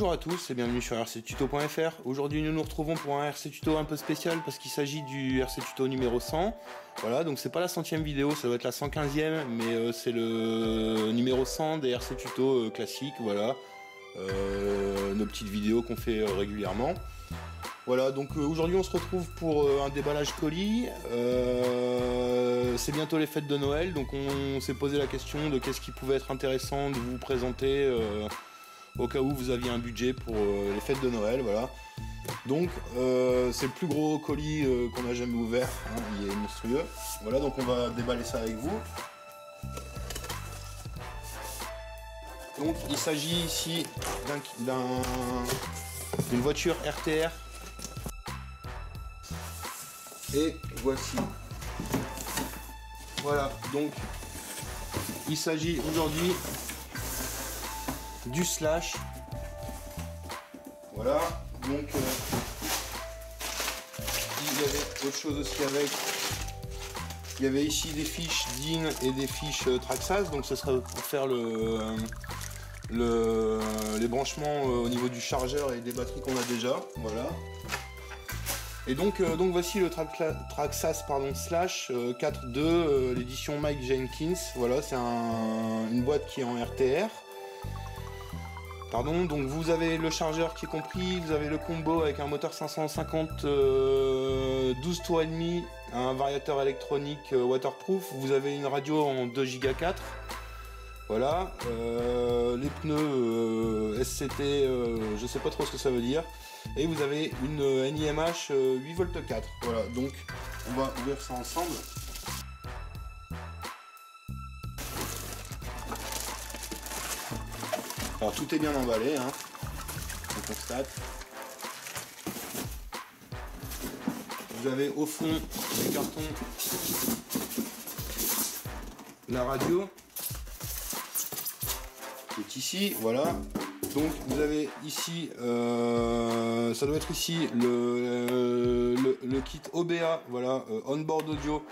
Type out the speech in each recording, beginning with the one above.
Bonjour à tous et bienvenue sur rctuto.fr. Aujourd'hui nous nous retrouvons pour un RC Tuto un peu spécial parce qu'il s'agit du RC Tuto numéro 100. Voilà, donc c'est pas la 100e vidéo, ça doit être la 115e, mais c'est le numéro 100 des RC Tuto classiques, voilà. Nos petites vidéos qu'on fait régulièrement. Voilà, donc aujourd'hui on se retrouve pour un déballage colis. C'est bientôt les fêtes de Noël, donc on s'est posé la question de qu'est-ce qui pouvait être intéressant de vous présenter au cas où vous aviez un budget pour les fêtes de Noël, voilà. Donc c'est le plus gros colis qu'on a jamais ouvert, hein, il est monstrueux. Voilà, donc on va déballer ça avec vous. Donc il s'agit ici d'une voiture RTR. Et voici. Voilà, donc il s'agit aujourd'hui du Slash. Voilà, donc il y avait autre chose aussi avec. Il y avait ici des fiches DIN et des fiches Traxxas, donc ce sera pour faire les branchements au niveau du chargeur et des batteries qu'on a déjà. Voilà. Et donc voici le Traxxas Slash 4.2, l'édition Mike Jenkins. Voilà, c'est une boîte qui est en RTR. Pardon, donc vous avez le chargeur qui est compris, vous avez le combo avec un moteur 550 12 tours et demi, un variateur électronique waterproof, vous avez une radio en 2 Go 4. Voilà, les pneus SCT, je sais pas trop ce que ça veut dire. Et vous avez une NIMH 8V4. Voilà, donc on va ouvrir ça ensemble. Alors tout est bien emballé, hein, on constate. Vous avez au fond du carton la radio qui est ici, voilà. Donc vous avez ici, ça doit être ici le kit OBA, voilà, on-board audio,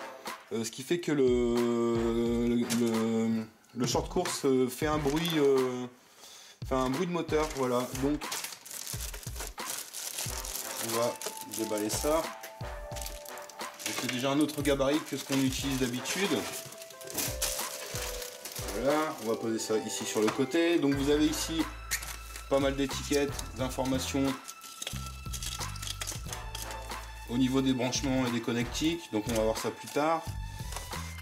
ce qui fait que le short course fait un bruit de moteur, voilà. Donc on va déballer ça. C'est déjà un autre gabarit que ce qu'on utilise d'habitude. Voilà, on va poser ça ici sur le côté. Donc vous avez ici pas mal d'étiquettes, d'informations au niveau des branchements et des connectiques, donc on va voir ça plus tard.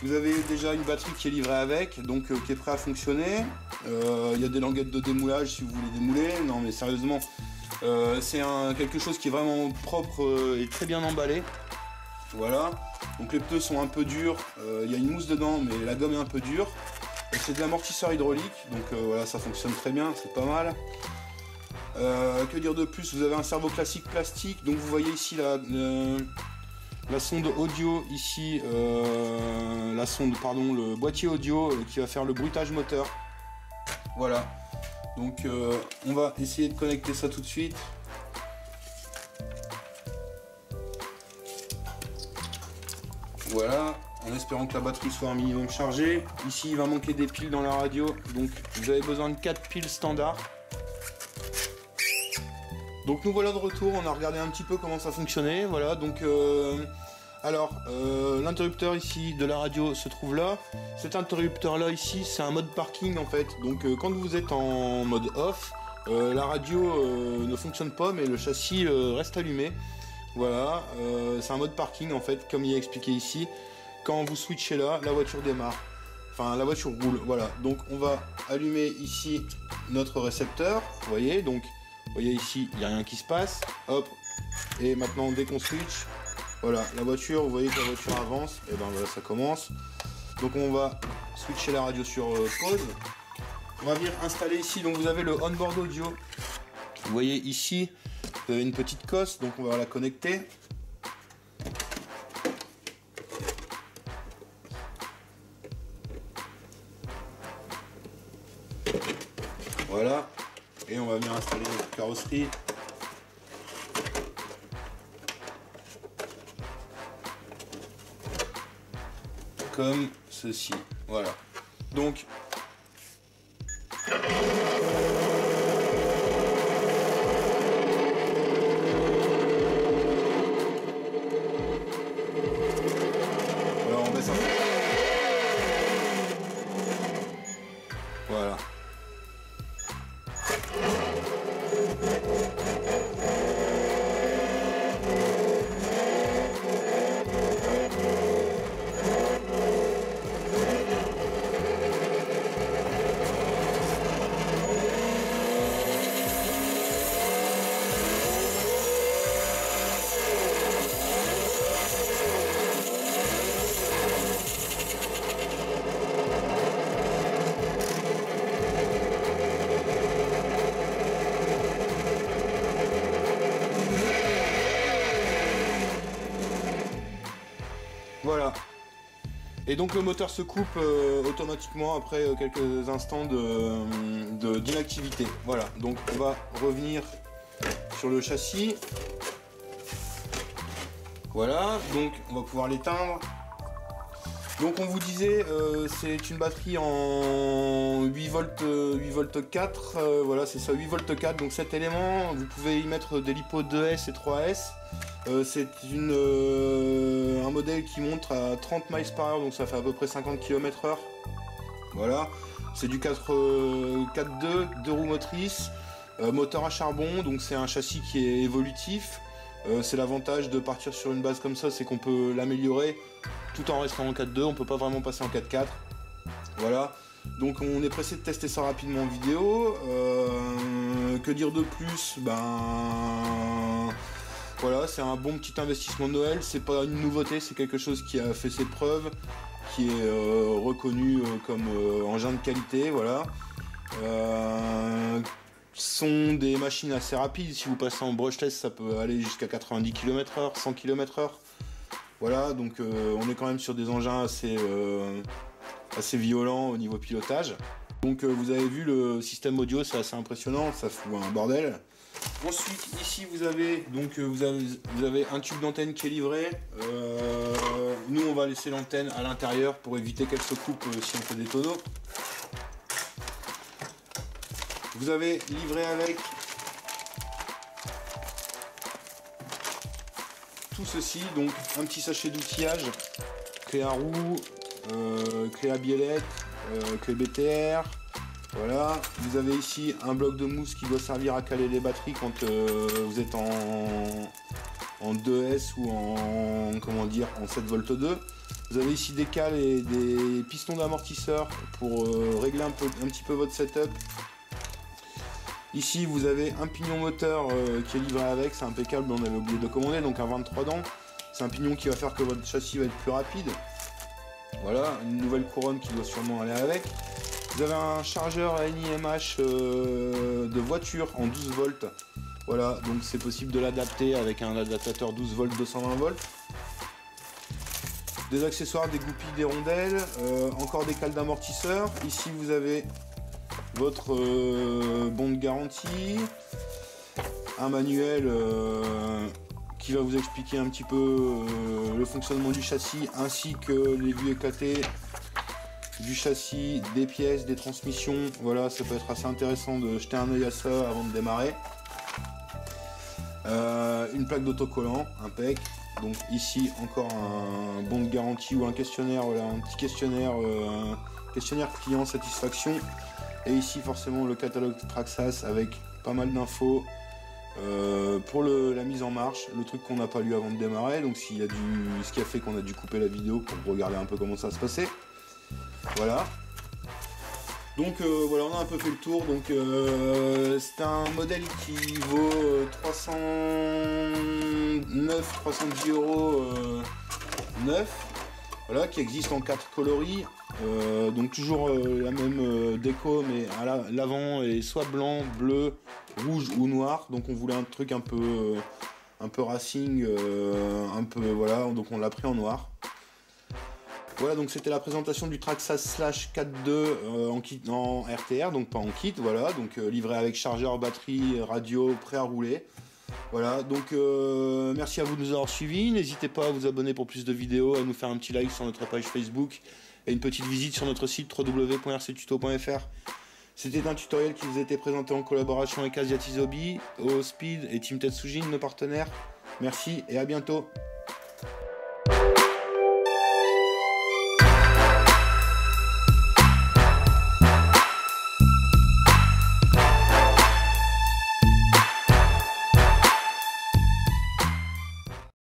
Vous avez déjà une batterie qui est livrée avec, donc qui est prêt à fonctionner. Il y a des languettes de démoulage si vous voulez démouler. Non mais sérieusement, c'est quelque chose qui est vraiment propre et très bien emballé. Voilà, donc les pneus sont un peu durs, il y a une mousse dedans mais la gomme est un peu dure. C'est de l'amortisseur hydraulique, donc voilà, ça fonctionne très bien, c'est pas mal. Que dire de plus? Vous avez un servo classique plastique, donc vous voyez ici la sonde audio, ici le boîtier audio qui va faire le bruitage moteur. Voilà, donc on va essayer de connecter ça tout de suite. Voilà, en espérant que la batterie soit un minimum chargée. Ici il va manquer des piles dans la radio, donc vous avez besoin de 4 piles standard. Donc nous voilà de retour, on a regardé un petit peu comment ça fonctionnait, voilà, donc l'interrupteur ici de la radio se trouve là. Cet interrupteur là ici, c'est un mode parking en fait, donc quand vous êtes en mode off, la radio ne fonctionne pas mais le châssis reste allumé. Voilà, c'est un mode parking en fait, comme il est expliqué ici. Quand vous switchez là, la voiture démarre, enfin la voiture roule, voilà. Donc on va allumer ici notre récepteur, vous voyez, donc vous voyez ici, il n'y a rien qui se passe, hop, et maintenant dès qu'on switch, voilà, la voiture, vous voyez que la voiture avance, et ben voilà, ça commence. Donc on va switcher la radio sur pause. On va venir installer ici, donc vous avez le on-board audio. Vous voyez ici, vous avez une petite cosse, donc on va la connecter. Voilà. Et on va venir installer notre carrosserie. Comme ceci. Voilà. Donc Voilà. Et donc le moteur se coupe automatiquement après quelques instants d'inactivité. Voilà, donc on va revenir sur le châssis. Voilà, donc on va pouvoir l'éteindre. Donc on vous disait, c'est une batterie en 8 volts 4, voilà c'est ça, 8 volts 4, donc cet élément, vous pouvez y mettre des LiPo 2S et 3S. C'est un modèle qui monte à 30 miles par heure, donc ça fait à peu près 50 km/h. Voilà, c'est du 4.2, 2 roues motrices, moteur à charbon, donc c'est un châssis qui est évolutif. C'est l'avantage de partir sur une base comme ça, c'est qu'on peut l'améliorer tout en restant en 4.2, on peut pas vraiment passer en 4.4. Voilà, donc on est pressé de tester ça rapidement en vidéo. Que dire de plus? Voilà, c'est un bon petit investissement de Noël, c'est pas une nouveauté, c'est quelque chose qui a fait ses preuves, qui est reconnu comme engin de qualité, voilà. Sont des machines assez rapides, si vous passez en brushless ça peut aller jusqu'à 90 km/h, 100 km/h. Voilà, donc on est quand même sur des engins assez violents au niveau pilotage. Donc vous avez vu le système audio, c'est assez impressionnant, ça fout un bordel. Ensuite ici vous avez un tube d'antenne qui est livré. Nous on va laisser l'antenne à l'intérieur pour éviter qu'elle se coupe si on fait des tonneaux. Vous avez livré avec tout ceci, donc un petit sachet d'outillage, clé à roue, clé à biellette, clé BTR. Voilà, vous avez ici un bloc de mousse qui doit servir à caler les batteries quand vous êtes en 2S ou en 7V2. Vous avez ici des cales et des pistons d'amortisseur pour régler un petit peu votre setup. Ici vous avez un pignon moteur qui est livré avec, c'est impeccable, on avait oublié de commander, donc un 23 dents. C'est un pignon qui va faire que votre châssis va être plus rapide. Voilà, une nouvelle couronne qui doit sûrement aller avec. Vous avez un chargeur NIMH de voiture en 12 volts. Voilà, donc c'est possible de l'adapter avec un adaptateur 12 volts 220 volts. Des accessoires, des goupilles, des rondelles, encore des cales d'amortisseur. Ici vous avez votre bon de garantie, un manuel qui va vous expliquer un petit peu le fonctionnement du châssis ainsi que les vues éclatées du châssis, des pièces, des transmissions. Voilà, ça peut être assez intéressant de jeter un œil à ça avant de démarrer. Une plaque d'autocollant, impec. Donc ici encore un bon de garantie ou un questionnaire, voilà, un petit questionnaire, questionnaire client satisfaction. Et ici forcément le catalogue Traxxas avec pas mal d'infos pour la mise en marche, le truc qu'on n'a pas lu avant de démarrer, donc ce qui a fait qu'on a dû couper la vidéo pour regarder un peu comment ça se passait. Voilà. Donc voilà, on a un peu fait le tour. Donc c'est un modèle qui vaut 310 € neuf. Voilà, qui existe en 4 coloris. Donc toujours la même déco, mais à l'avant est soit blanc, bleu, rouge ou noir. Donc on voulait un truc un peu racing, voilà. Donc on l'a pris en noir. Voilà, donc c'était la présentation du Traxxas Slash 4.2 en RTR, donc pas en kit, voilà, donc livré avec chargeur, batterie, radio, prêt à rouler. Voilà, donc merci à vous de nous avoir suivis, n'hésitez pas à vous abonner pour plus de vidéos, à nous faire un petit like sur notre page Facebook et une petite visite sur notre site www.rctuto.fr. C'était un tutoriel qui vous a été présenté en collaboration avec Asiatiz Hobby, OOSpeed et Team Tetsujin, nos partenaires. Merci et à bientôt.